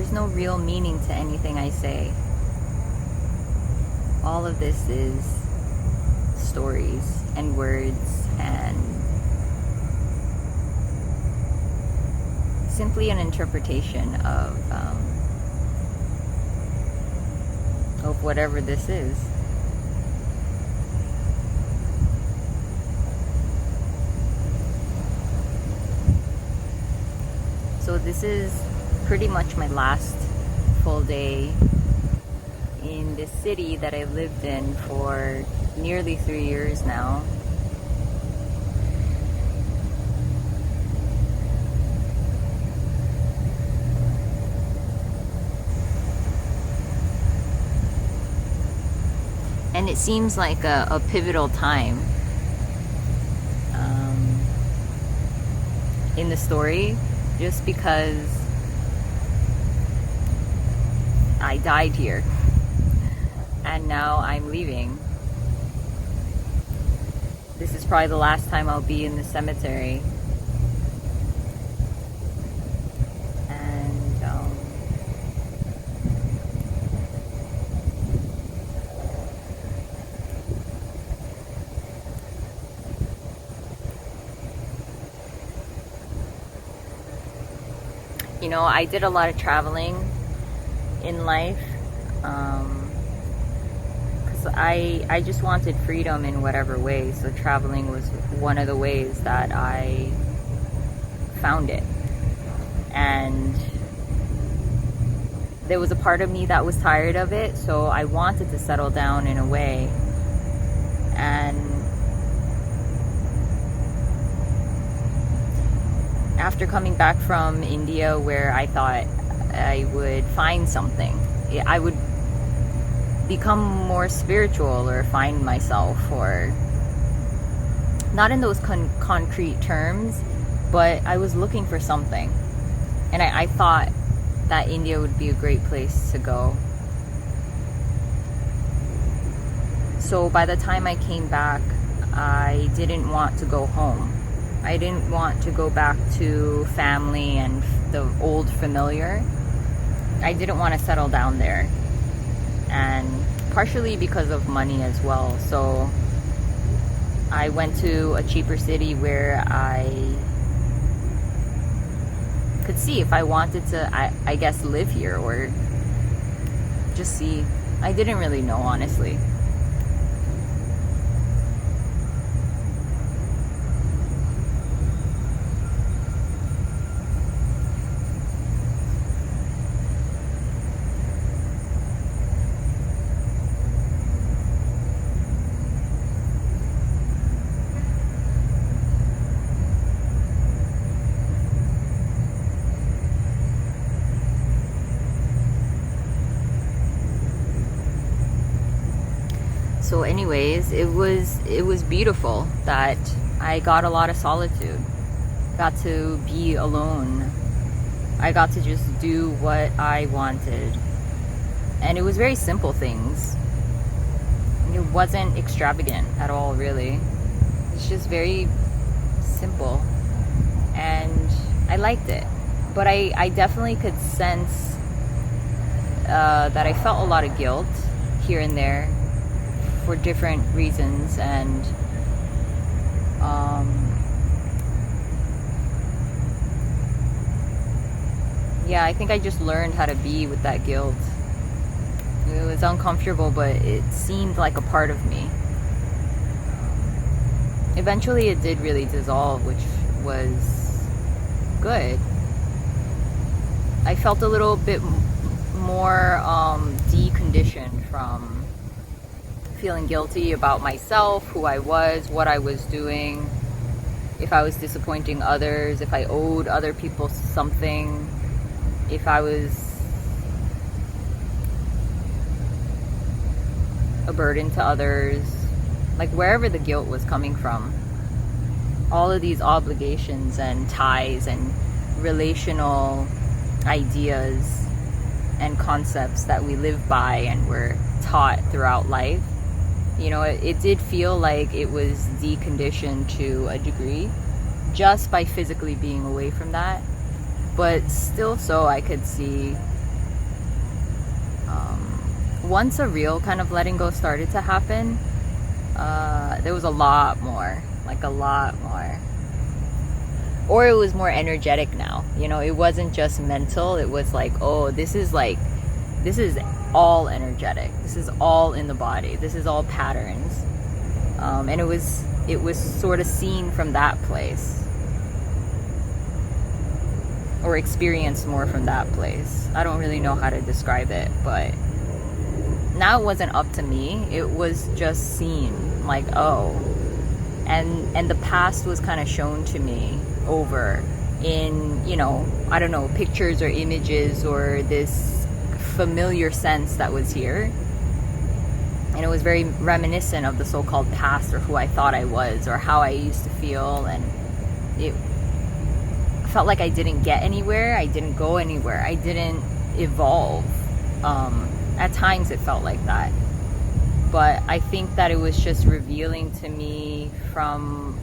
There's no real meaning to anything I say. All of this is stories and words and simply an interpretation of whatever this is. So this is pretty much my last full day in this city that I've lived in for nearly 3 years now. And it seems like a pivotal time in the story, just because I died here and now I'm leaving. This is probably the last time I'll be in the cemetery. You know, I did a lot of traveling in life because I just wanted freedom in whatever way. So traveling was one of the ways that I found it. And there was a part of me that was tired of it, so I wanted to settle down in a way. And after coming back from India, where I thought I would find something, I would become more spiritual or find myself, or not in those concrete terms, but I was looking for something. And I thought that India would be a great place to go. So by the time I came back, I didn't want to go home. I didn't want to go back to family and the old familiar. I didn't want to settle down there. And partially because of money as well. So I went to a cheaper city where I could see if I wanted to, I guess, live here or just see. I didn't really know, honestly. So anyways, it was beautiful that I got a lot of solitude. Got to be alone. I got to just do what I wanted. And it was very simple things. It wasn't extravagant at all, really. It's just very simple. And I liked it. But I definitely could sense that I felt a lot of guilt here and there for different reasons, and yeah, I think I just learned how to be with that guilt. It was uncomfortable, but it seemed like a part of me. Eventually it did really dissolve, which was good. I felt a little bit more deconditioned from feeling guilty about myself, who I was, what I was doing, if I was disappointing others, if I owed other people something, if I was a burden to others, like wherever the guilt was coming from. All of these obligations and ties and relational ideas and concepts that we live by and were taught throughout life. You know, it did feel like it was deconditioned to a degree just by physically being away from that. But still, so I could see once a real kind of letting go started to happen, there was a lot more, like a lot more. Or it was more energetic now. You know, it wasn't just mental. It was like, oh, this is all energetic. This is all in the body. This is all patterns. And it was sort of seen from that place, or experienced more from that place. I don't really know how to describe it, but now it wasn't up to me. It was just seen, like, oh, and the past was kind of shown to me over in, you know, I don't know, pictures or images, or this familiar sense that was here. And it was very reminiscent of the so-called past, or who I thought I was, or how I used to feel. And it felt like I didn't get anywhere. I didn't go anywhere. I didn't evolve. At times it felt like that. But I think that it was just revealing to me from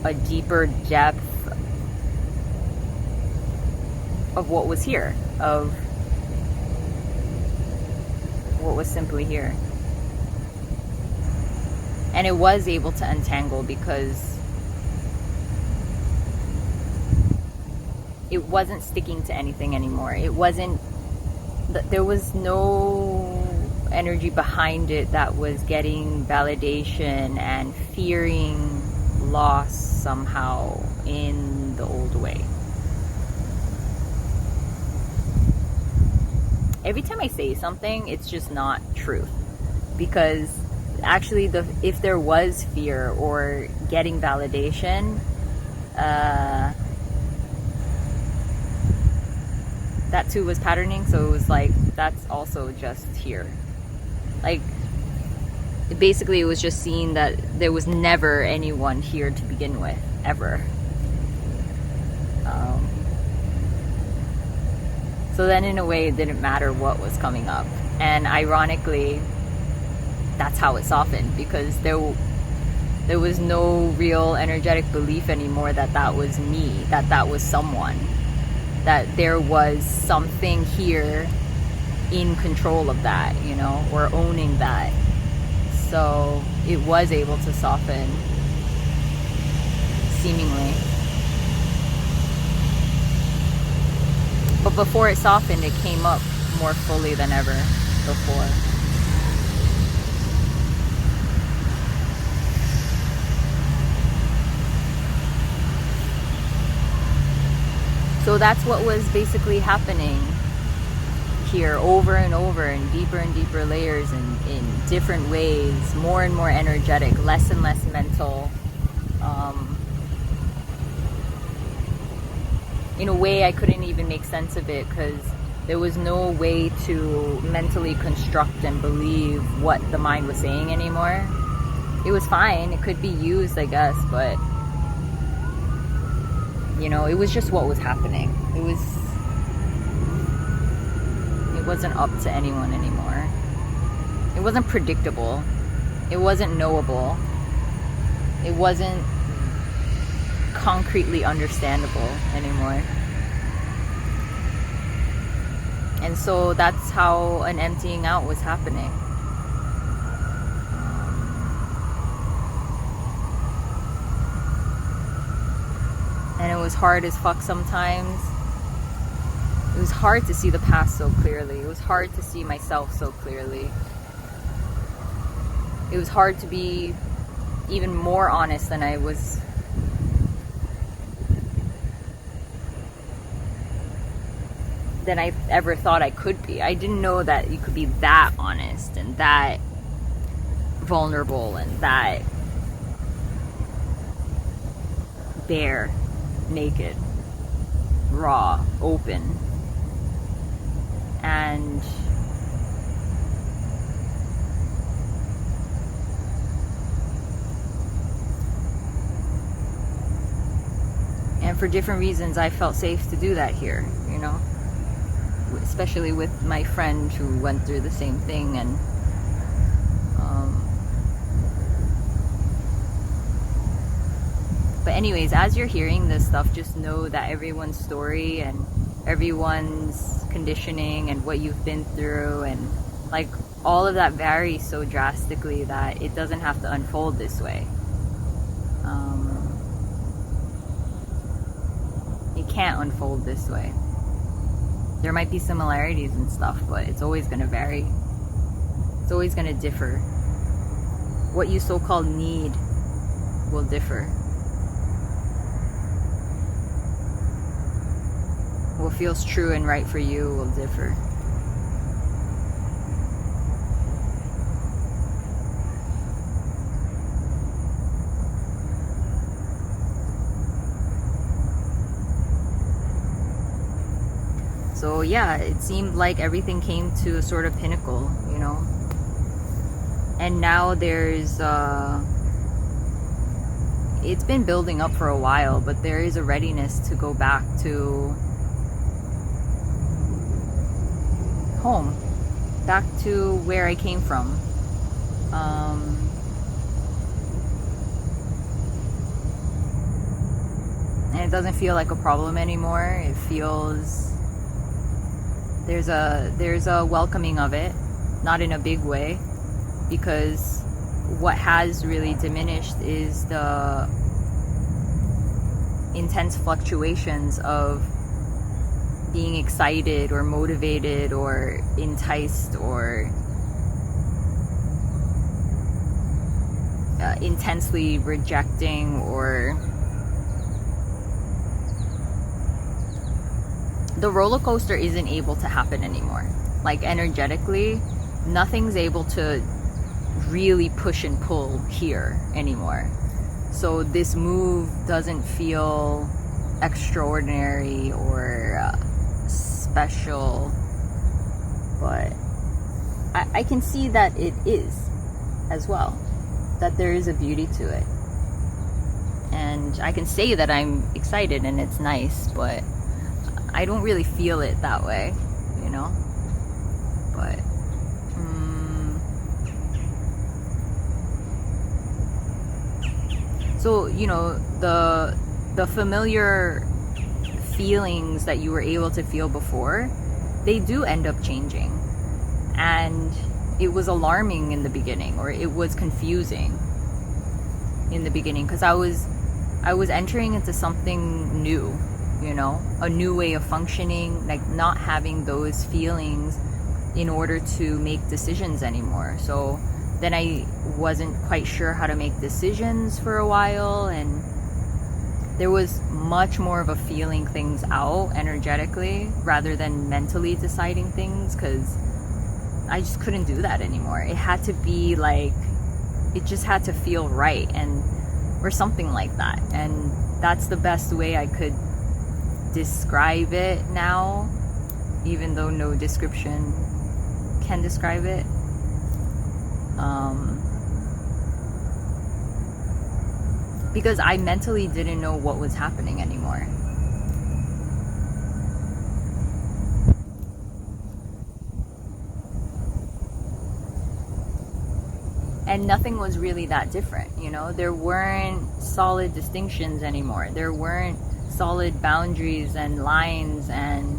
a deeper depth of what was here, of what was simply here. And it was able to untangle, because it wasn't sticking to anything anymore. It wasn't, there was no energy behind it that was getting validation and fearing loss somehow in the old way. Every time I say something, it's just not truth, because actually if there was fear or getting validation, that too was patterning. So it was like, that's also just here. Like, basically it was just seeing that there was never anyone here to begin with, ever. So then in a way it didn't matter what was coming up. And ironically, that's how it softened, because there was no real energetic belief anymore that that was me, that was someone, that there was something here in control of that, you know, or owning that. So it was able to soften, seemingly. But before it softened, it came up more fully than ever before. So that's what was basically happening here, over and over, in deeper and deeper layers, in different ways, more and more energetic, less and less mental. In a way, I couldn't even make sense of it, because there was no way to mentally construct and believe what the mind was saying anymore. It was fine, it could be used, I guess, but you know, it was just what was happening. It wasn't up to anyone anymore. It wasn't predictable. It wasn't knowable. It wasn't concretely understandable anymore. And so that's how an emptying out was happening. And it was hard as fuck sometimes. It was hard to see the past so clearly. It was hard to see myself so clearly. It was hard to be even more honest than I was. Than I ever thought I could be. I didn't know that you could be that honest and that vulnerable and that bare, naked, raw, open. And for different reasons I felt safe to do that here, you know, especially with my friend who went through the same thing. And but anyways, as you're hearing this stuff, just know that everyone's story and everyone's conditioning and what you've been through and Like, all of that varies so drastically that it doesn't have to unfold this way. It can't unfold this way. There might be similarities and stuff, but it's always going to vary. It's always going to differ. What you so-called need will differ. What feels true and right for you will differ. So yeah, it seemed like everything came to a sort of pinnacle, you know. And now there's it's been building up for a while, but there is a readiness to go back to home, back to where I came from. And it doesn't feel like a problem anymore. It feels there's a welcoming of it, not in a big way, because what has really diminished is the intense fluctuations of being excited or motivated or enticed or intensely rejecting, or the roller coaster isn't able to happen anymore. Like, energetically, nothing's able to really push and pull here anymore. So this move doesn't feel extraordinary or special, but I can see that it is as well, that there is a beauty to it. And I can say that I'm excited and it's nice, but I don't really feel it that way, you know? But so, you know, the familiar feelings that you were able to feel before, they do end up changing. And it was alarming in the beginning, or it was confusing in the beginning, because I was entering into something new, you know, a new way of functioning, like not having those feelings in order to make decisions anymore. So then I wasn't quite sure how to make decisions for a while, and there was much more of a feeling things out energetically rather than mentally deciding things, because I just couldn't do that anymore. It had to be like, it just had to feel right, and or something like that. And that's the best way I could describe it now, even though no description can describe it. Because I mentally didn't know what was happening anymore. And nothing was really that different, you know? There weren't solid distinctions anymore. There weren't solid boundaries and lines and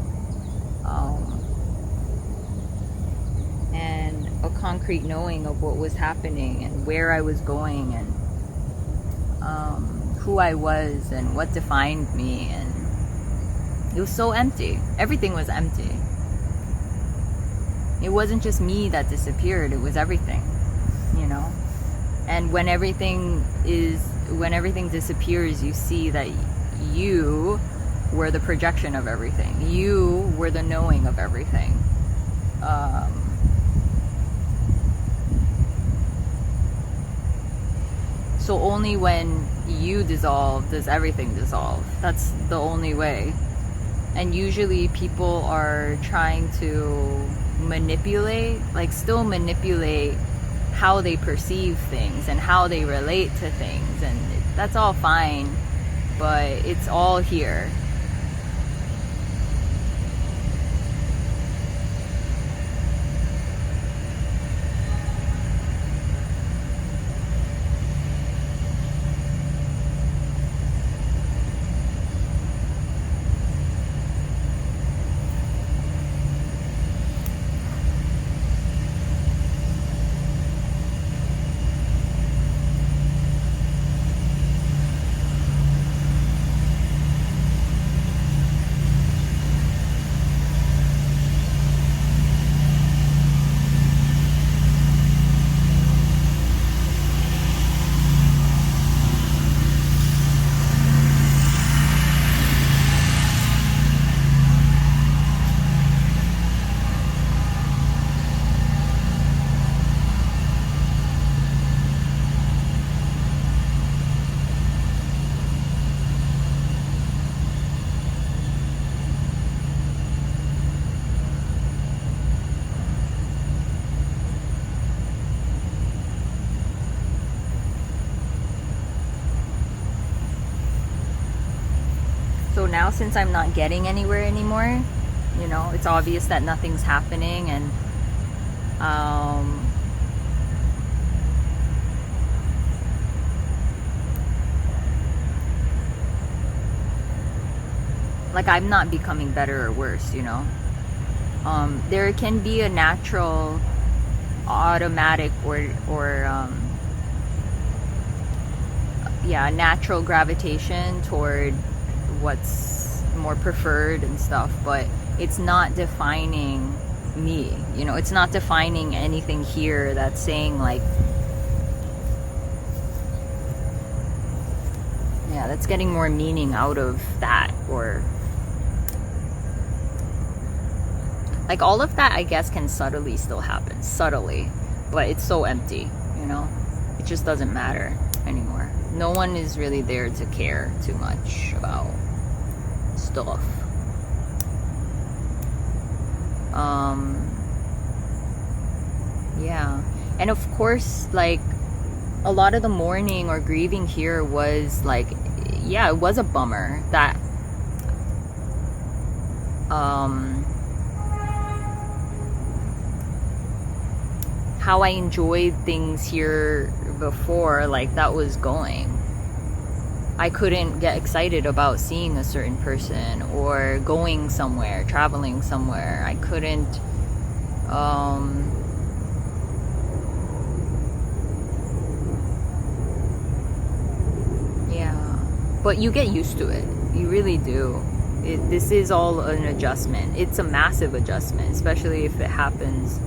a concrete knowing of what was happening and where I was going and who I was and what defined me. And it was so empty. Everything was empty. It wasn't just me that disappeared, it was everything, you know? And when everything disappears, you see that you were the projection of everything. You were the knowing of everything. So only when you dissolve does everything dissolve. That's the only way. And usually people are trying to manipulate, like still manipulate how they perceive things and how they relate to things. And that's all fine, but it's all here. now since I'm not getting anywhere anymore, you know, it's obvious that nothing's happening, and like I'm not becoming better or worse, you know. There can be a natural, automatic, or natural gravitation toward what's more preferred and stuff, but it's not defining me, you know. It's not defining anything here that's saying like, yeah, that's getting more meaning out of that, or like all of that, I guess, can subtly still happen, but it's so empty, you know. It just doesn't matter anymore. No one is really there to care too much about stuff. Yeah, and of course, like a lot of the mourning or grieving here was like, yeah, it was a bummer that how I enjoyed things here before, like that was going. I couldn't get excited about seeing a certain person or going somewhere, traveling somewhere. I couldn't yeah, but you get used to it. You really do. This is all an adjustment. It's a massive adjustment, especially if it happens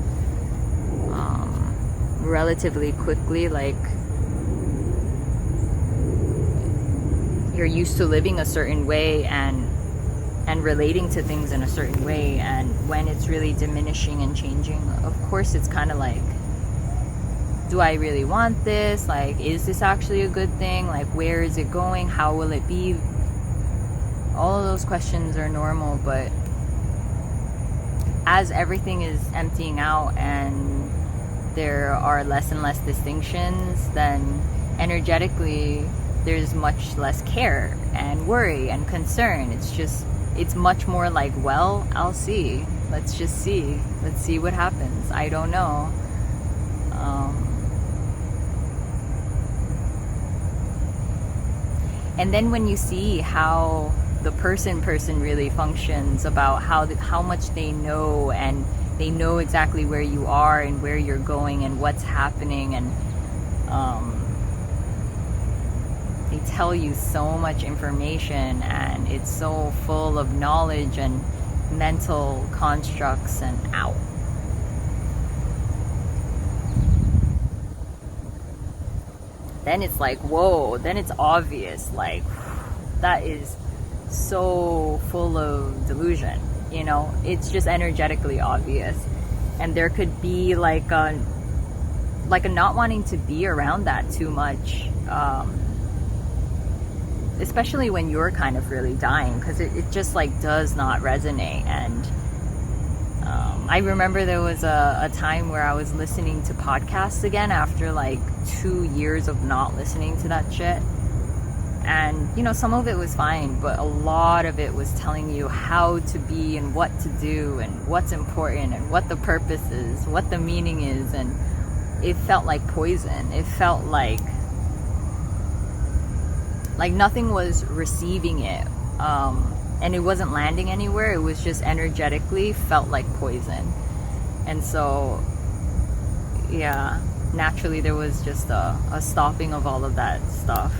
relatively quickly. Like you're used to living a certain way and relating to things in a certain way, and when it's really diminishing and changing, of course it's kind of like, do I really want this? Like, is this actually a good thing? Like, where is it going? How will it be? All of those questions are normal, but as everything is emptying out and there are less and less distinctions, then energetically there's much less care and worry and concern. It's much more like, well, I'll see. Let's just see. Let's see what happens. I don't know. And then when you see how the person really functions, about how much they know, and they know exactly where you are and where you're going and what's happening, and they tell you so much information, and it's so full of knowledge and mental constructs, and out. Then it's like, whoa, then it's obvious, like that is so full of delusion, you know. It's just energetically obvious, and there could be like a not wanting to be around that too much, especially when you're kind of really dying, because it just like does not resonate. And I remember there was a time where I was listening to podcasts again after like 2 years of not listening to that shit. And, you know, some of it was fine, but a lot of it was telling you how to be and what to do and what's important and what the purpose is, what the meaning is. And it felt like poison. It felt like nothing was receiving it. And it wasn't landing anywhere. It was just energetically felt like poison. And so, yeah, naturally there was just a stopping of all of that stuff.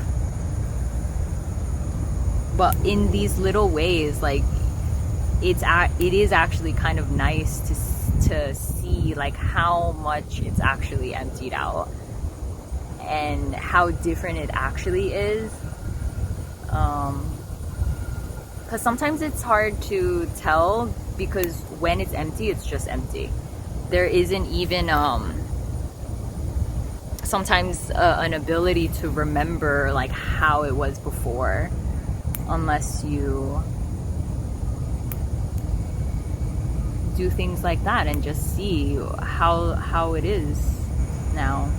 But in these little ways, like it is actually kind of nice to see like how much it's actually emptied out and how different it actually is. Because sometimes it's hard to tell, because when it's empty, it's just empty. There isn't even sometimes an ability to remember like how it was before, unless you do things like that and just see how it is now.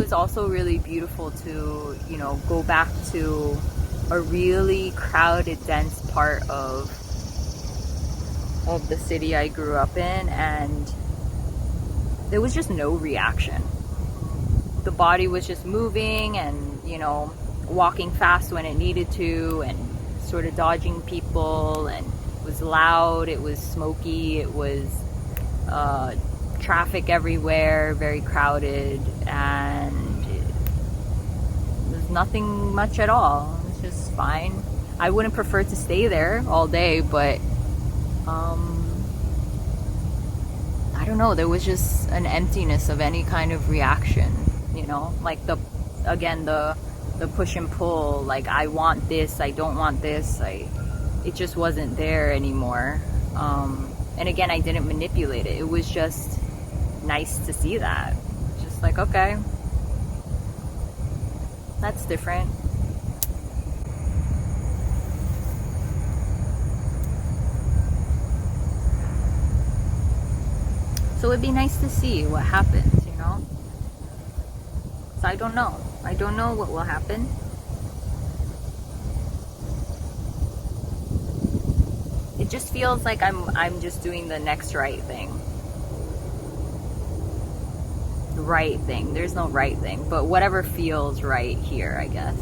was also really beautiful to, you know, go back to a really crowded, dense part of the city I grew up in, and there was just no reaction. The body was just moving and, you know, walking fast when it needed to, and sort of dodging people, and it was loud, it was smoky, it was traffic everywhere, very crowded, and there's nothing much at all. It's just fine. I wouldn't prefer to stay there all day, but I don't know, there was just an emptiness of any kind of reaction, you know, like the push and pull, like I want this, I don't want this, it just wasn't there anymore. And again, I didn't manipulate it. It was just nice to see that. Just like, okay, that's different. So it'd be nice to see what happens, you know? So I don't know. I don't know what will happen. It just feels like I'm just doing the next right thing. The right thing. There's no right thing, but whatever feels right here, I guess.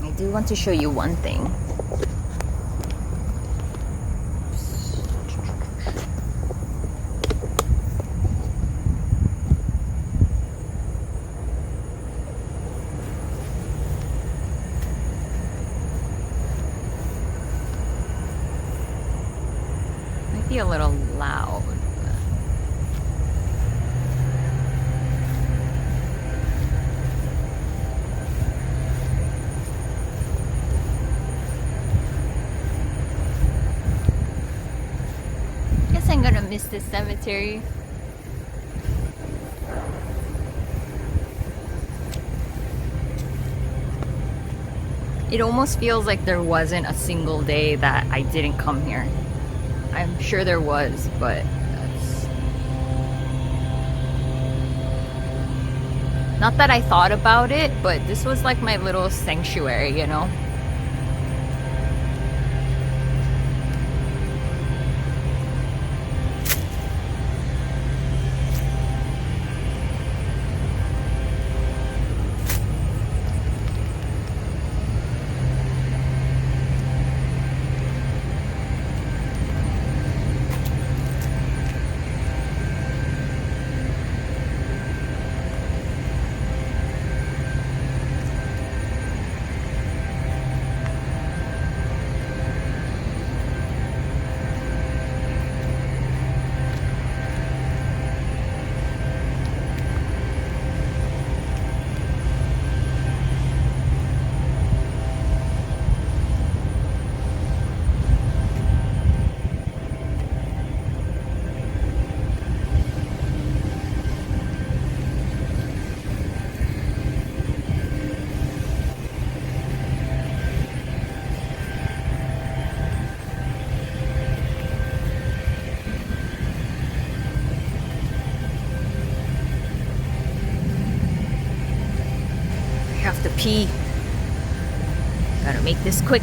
I do want to show you one thing. Might be a little loud. I'm gonna miss this cemetery. It almost feels like there wasn't a single day that I didn't come here. I'm sure there was, but that's... Not that I thought about it, but this was like my little sanctuary, you know? pee. Gotta make this quick.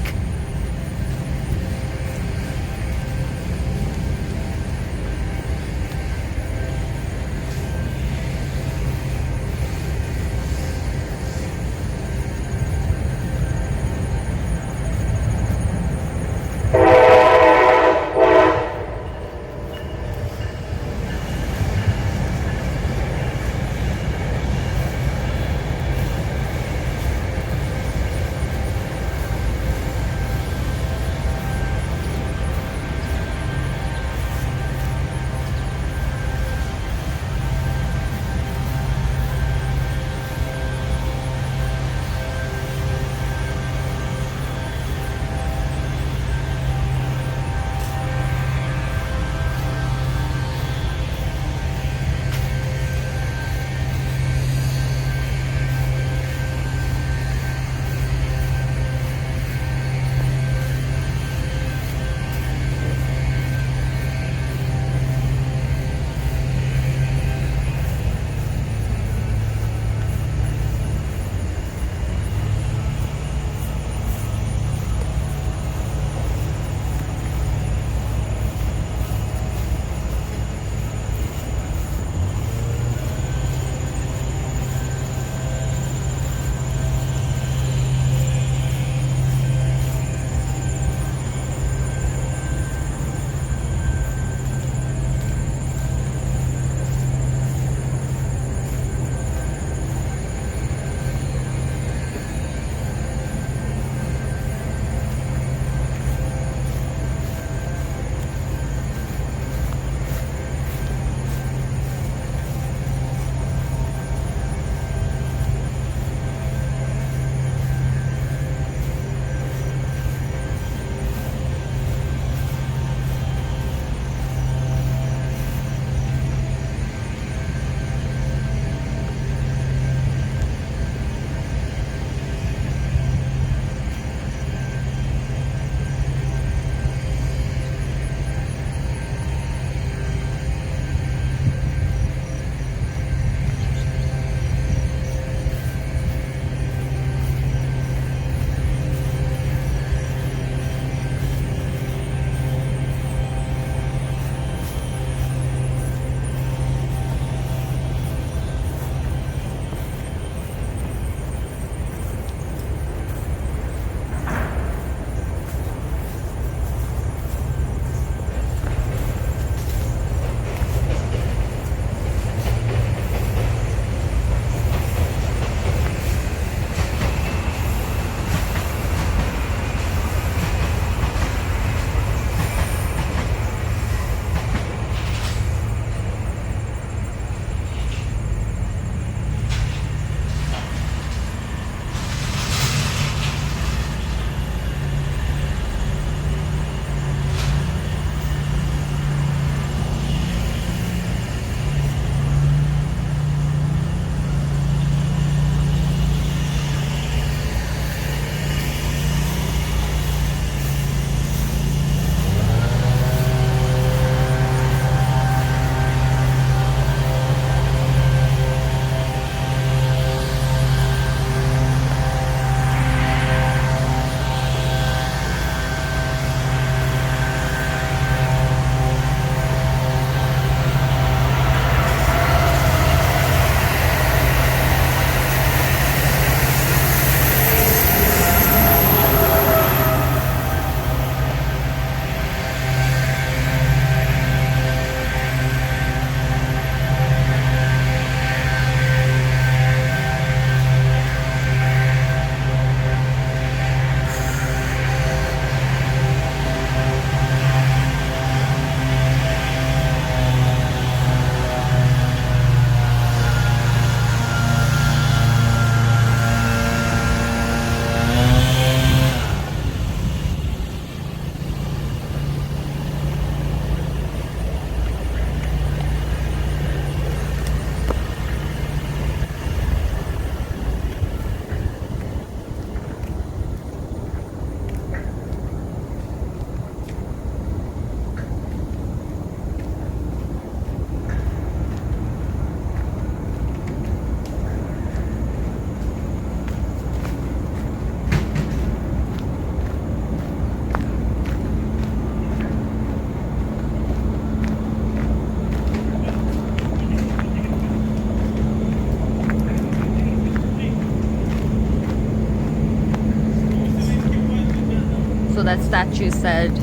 So that statue said,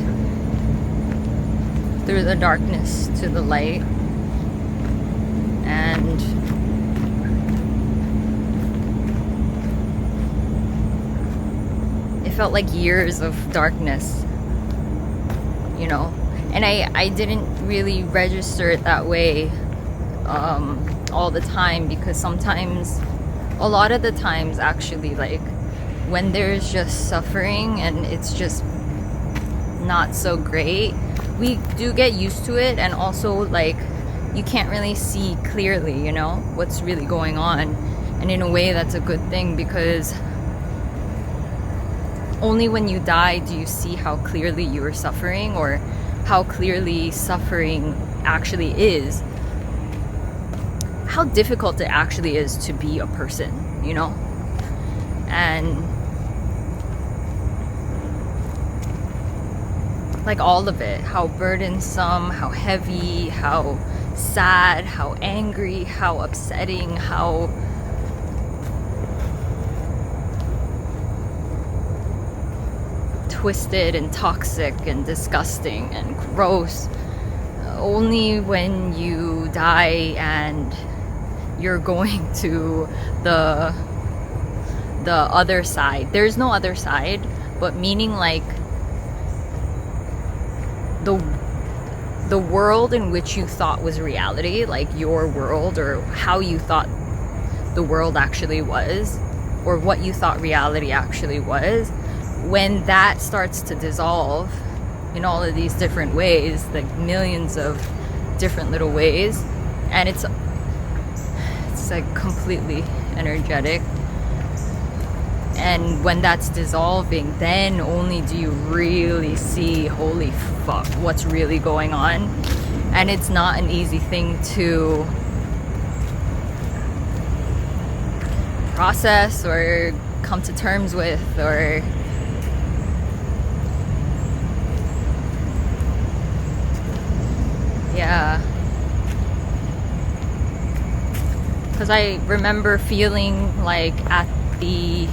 through the darkness to the light. And it felt like years of darkness, you know. And I didn't really register it that way all the time, because sometimes, a lot of the times actually, like when there's just suffering and it's just not so great, we do get used to it. And also, like, you can't really see clearly, you know, what's really going on. And in a way, that's a good thing, because only when you die do you see how clearly you are suffering, or how clearly suffering actually is, how difficult it actually is to be a person, you know. And like all of it, how burdensome, how heavy, how sad, how angry, how upsetting, how twisted and toxic and disgusting and gross. Only when you die and you're going to the other side. There's no other side, but meaning like the world in which you thought was reality, like your world, or how you thought the world actually was, or what you thought reality actually was, when that starts to dissolve in all of these different ways, like millions of different little ways, and it's like completely energetic. And when that's dissolving, then only do you really see, holy fuck, what's really going on. And it's not an easy thing to process or come to terms with, or yeah. Because I remember feeling like at the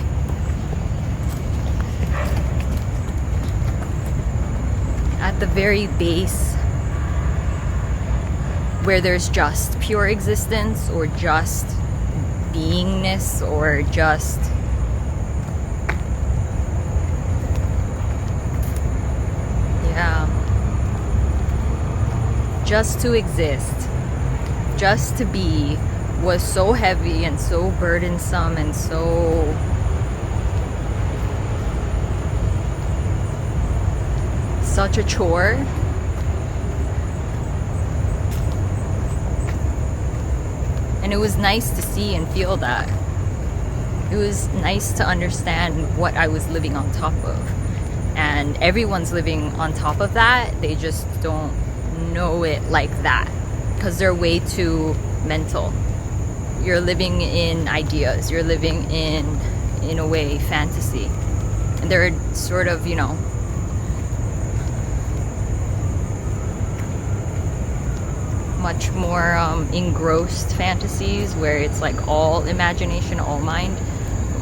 very base, where there's just pure existence, or just beingness, or just just to exist, just to be, was so heavy and so burdensome and so such a chore. And it was nice to see and feel that. It was nice to understand what I was living on top of. And everyone's living on top of that. They just don't know it like that, because they're way too mental. You're living in ideas. You're living in a way, fantasy. And they're sort of, you know, much more engrossed fantasies, where it's like all imagination, all mind.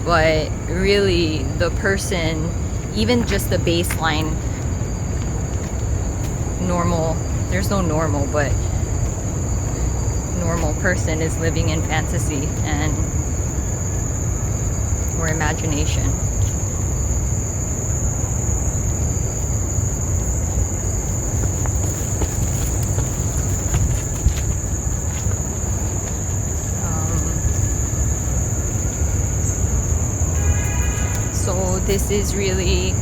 But really, the person, even just the baseline normal, there's no normal, but normal person is living in fantasy and or imagination. So this is really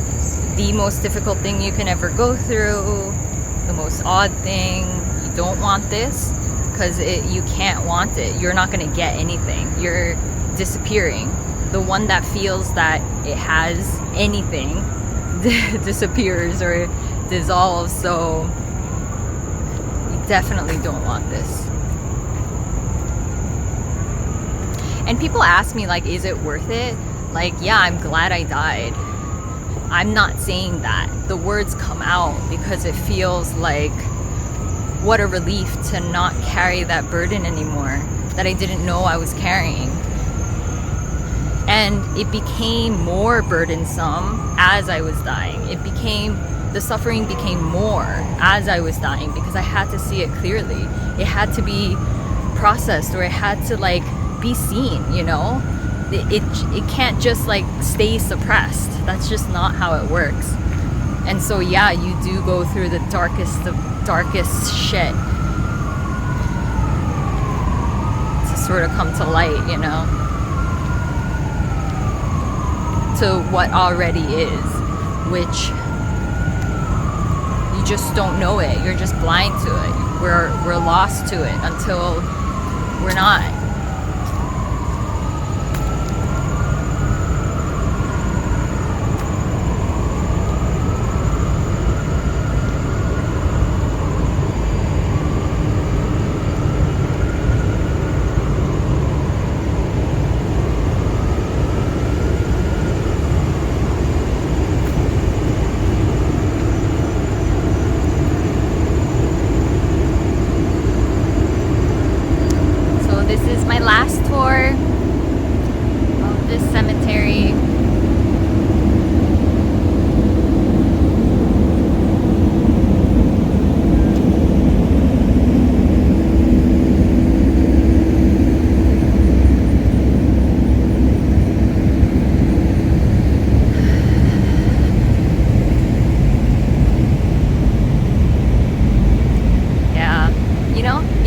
the most difficult thing you can ever go through, the most odd thing. You don't want this, because you can't want it. You're not going to get anything. You're disappearing. The one that feels that it has anything disappears or dissolves. So you definitely don't want this. And people ask me, like, is it worth it? Like, yeah, I'm glad I died. I'm not saying that. The words come out because it feels like, what a relief to not carry that burden anymore that I didn't know I was carrying. And it became more burdensome as I was dying. The suffering became more as I was dying, because I had to see it clearly. It had to be processed, or it had to like be seen, you know? It can't just like stay suppressed. That's just not how it works. And so yeah, you do go through the darkest of darkest shit to sort of come to light, you know? To what already is, which you just don't know it. You're just blind to it. We're lost to it until we're not.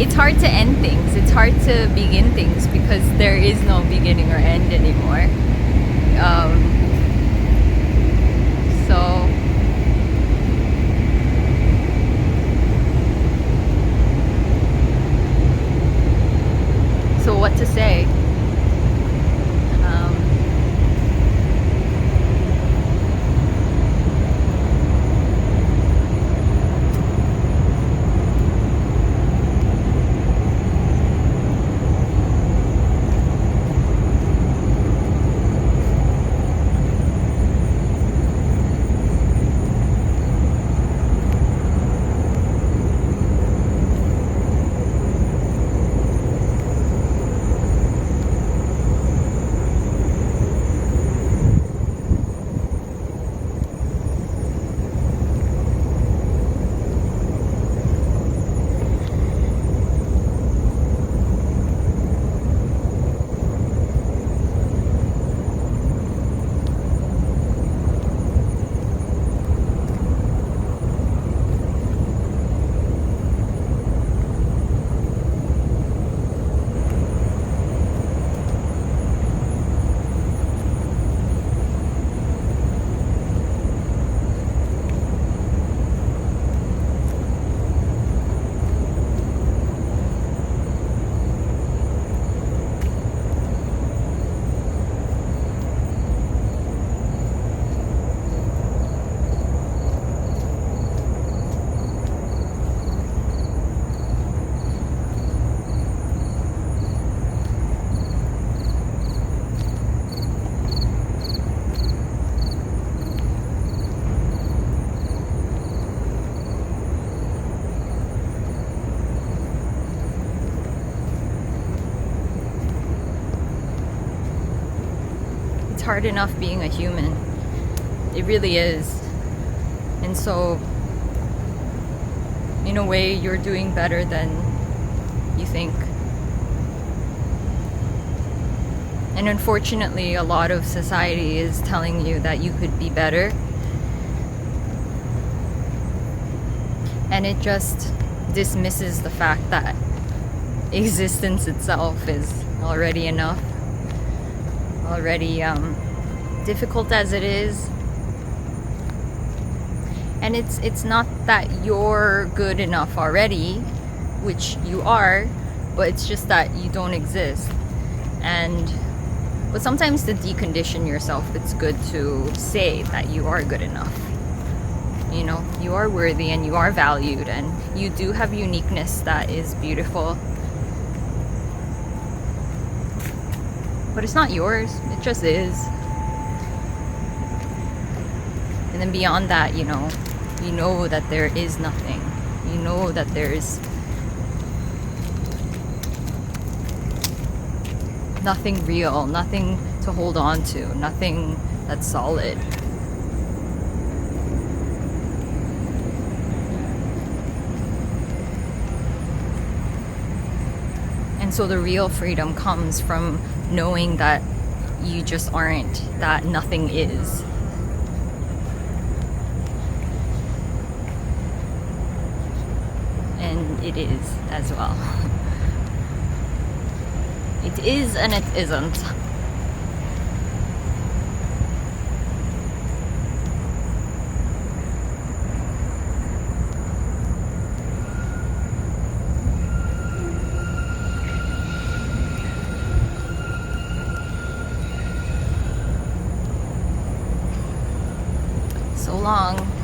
It's hard to end things. It's hard to begin things because there is no beginning or end anymore. So what to say? Hard enough being a human. It really is. And so in a way you're doing better than you think. And unfortunately a lot of society is telling you that you could be better, and it just dismisses the fact that existence itself is already enough, already difficult as it is. And it's not that you're good enough already, which you are, but it's just that you don't exist. But sometimes to decondition yourself, it's good to say that you are good enough. You know, you are worthy and you are valued, and you do have uniqueness that is beautiful. But it's not yours, it just is. And then beyond that, you know that there is nothing. You know that there's nothing real, nothing to hold on to, nothing that's solid. And so the real freedom comes from knowing that you just aren't, that nothing is. And it is as well. It is and it isn't. So long.